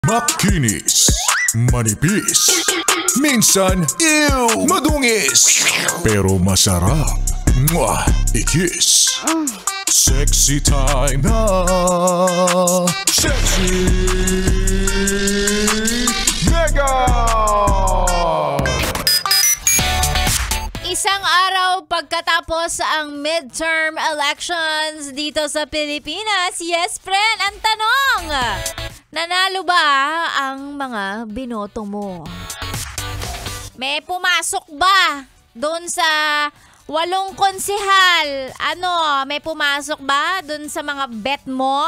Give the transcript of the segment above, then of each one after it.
Makinis, manipis, minsan, madungis, pero masarap. Mwah! Ikis. Sexy time na. Sexy Mega! Isang araw pagkatapos ang midterm elections dito sa Pilipinas, yes friend, ang tanong, nanalo ba ang mga binoto mo? May pumasok ba doon sa 8 konsehal? May pumasok ba doon sa mga bet mo?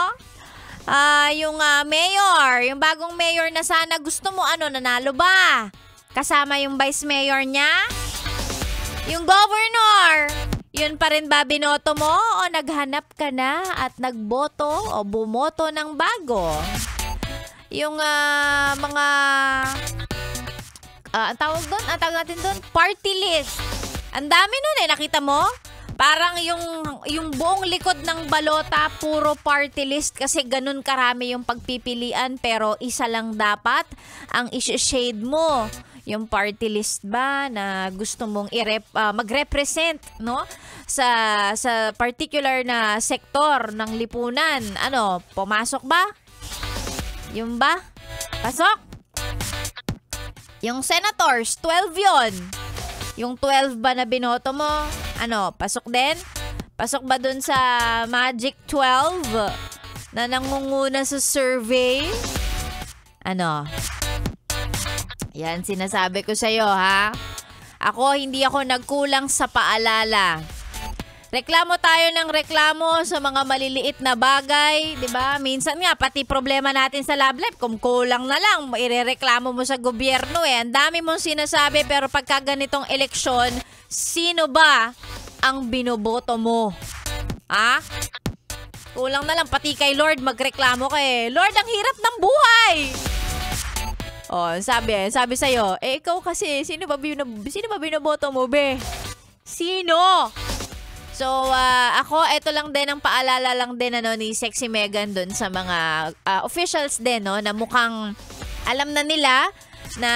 Yung mayor, yung bagong mayor na sana gusto mo, nanalo ba? Kasama yung vice mayor niya? Yung governor, yun pa rin ba binoto mo o naghanap ka na at nagboto o bumoto ng bago? Yung mga, ang tawag natin doon, party list. Ang dami nun nakita mo? Parang yung buong likod ng balota, puro party list kasi ganun karami yung pagpipilian pero isa lang dapat ang isi-shade mo. Yung party list ba na gusto mong mag-represent, no? Sa particular na sektor ng lipunan. Pumasok ba? Yung ba? Pasok? Yung senators, 12 yon. Yung 12 ba na binoto mo? Pasok din? Pasok ba dun sa Magic 12 na nangunguna sa survey? Yan, sinasabi ko sa'yo, ha? Hindi ako nagkulang sa paalala. Reklamo tayo ng reklamo sa mga maliliit na bagay, di ba? Minsan nga, pati problema natin sa love life, kung kulang na lang, irereklamo mo sa gobyerno Ang dami mong sinasabi, pero pagka ganitong eleksyon, sino ba ang binoboto mo? Kulang na lang, pati kay Lord magreklamo ka Lord, ang hirap ng buhay! Sabi sa'yo, ikaw kasi, sino ba binoboto mo, be? Sino? So, ako, ito lang din ang paalala lang din ni Sexy Megan dun sa mga officials din, na mukhang alam na nila na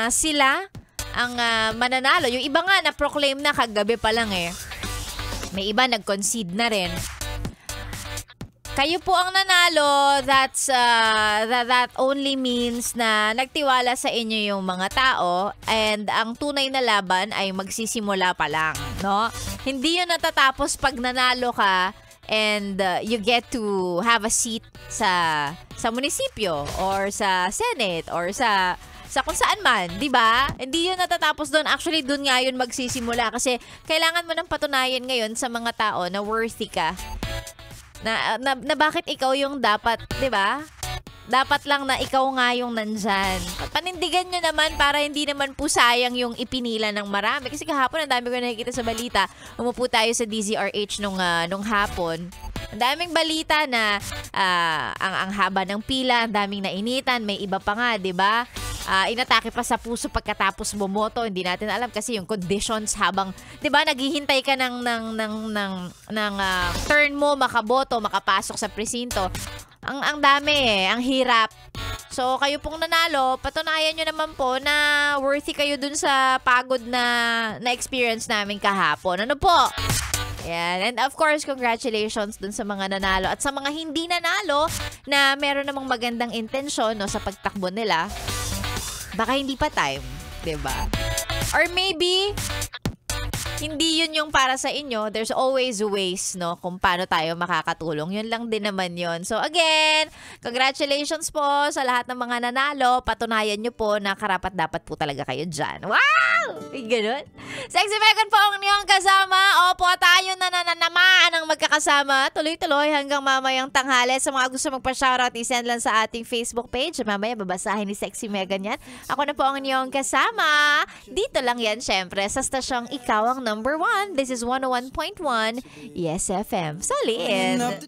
sila ang mananalo. Yung iba nga na-proclaim na kagabi pa lang May iba nag-concede na rin. Kayo po ang nanalo, that only means na nagtiwala sa inyo yung mga tao and ang tunay na laban ay magsisimula pa lang, no? Hindi yun natatapos pag nanalo ka and you get to have a seat sa munisipyo or sa Senate or sa kung saan man, di ba? Hindi yun natatapos doon. Actually, doon nga yun magsisimula kasi kailangan mo ng patunayan ngayon sa mga tao na worthy ka. Na bakit ikaw yung dapat, di ba? Dapat lang na ikaw nga yung nandyan. Panindigan nyo naman para hindi naman po sayang yung ipinila ng marami. Kasi kahapon, ang dami ko nakikita sa balita. Umupo tayo sa DZRH nung hapon. Ang daming balita na ang haba ng pila, ang daming nainitan, may iba pa nga, di ba? Inatake pa sa puso pagkatapos bumoto. Hindi natin alam kasi yung conditions habang, 'di ba, naghihintay ka ng turn mo makaboto, makapasok sa presinto. Ang dami ang hirap. So, kayo pong nanalo, patunayan nyo naman po na worthy kayo dun sa pagod na experience namin kahapon. Ano po? Yan. And of course, congratulations dun sa mga nanalo at sa mga hindi nanalo na meron namang magandang intensyon sa pagtakbo nila. Baka hindi pa time, 'di ba? Or maybe hindi yun yung para sa inyo. There's always ways, kung paano tayo makakatulong. Yun lang din naman yun. So again, congratulations po sa lahat ng mga nanalo. Patunayan nyo po na karapat-dapat po talaga kayo dyan. Wow! Ganun. Sexy Megan po ang niyong kasama. Opo, tayo na naman ang magkakasama. Tuloy-tuloy hanggang mamayang tanghali. Sa mga gusto magpa-shoutout, isend lang sa ating Facebook page. Mamaya babasahin ni Sexy Megan yan. Ako na po ang niyong kasama. Dito lang yan, syempre, sa stasyong Ikaw ang Number 1. This is 101.1 Yes FM. Solid!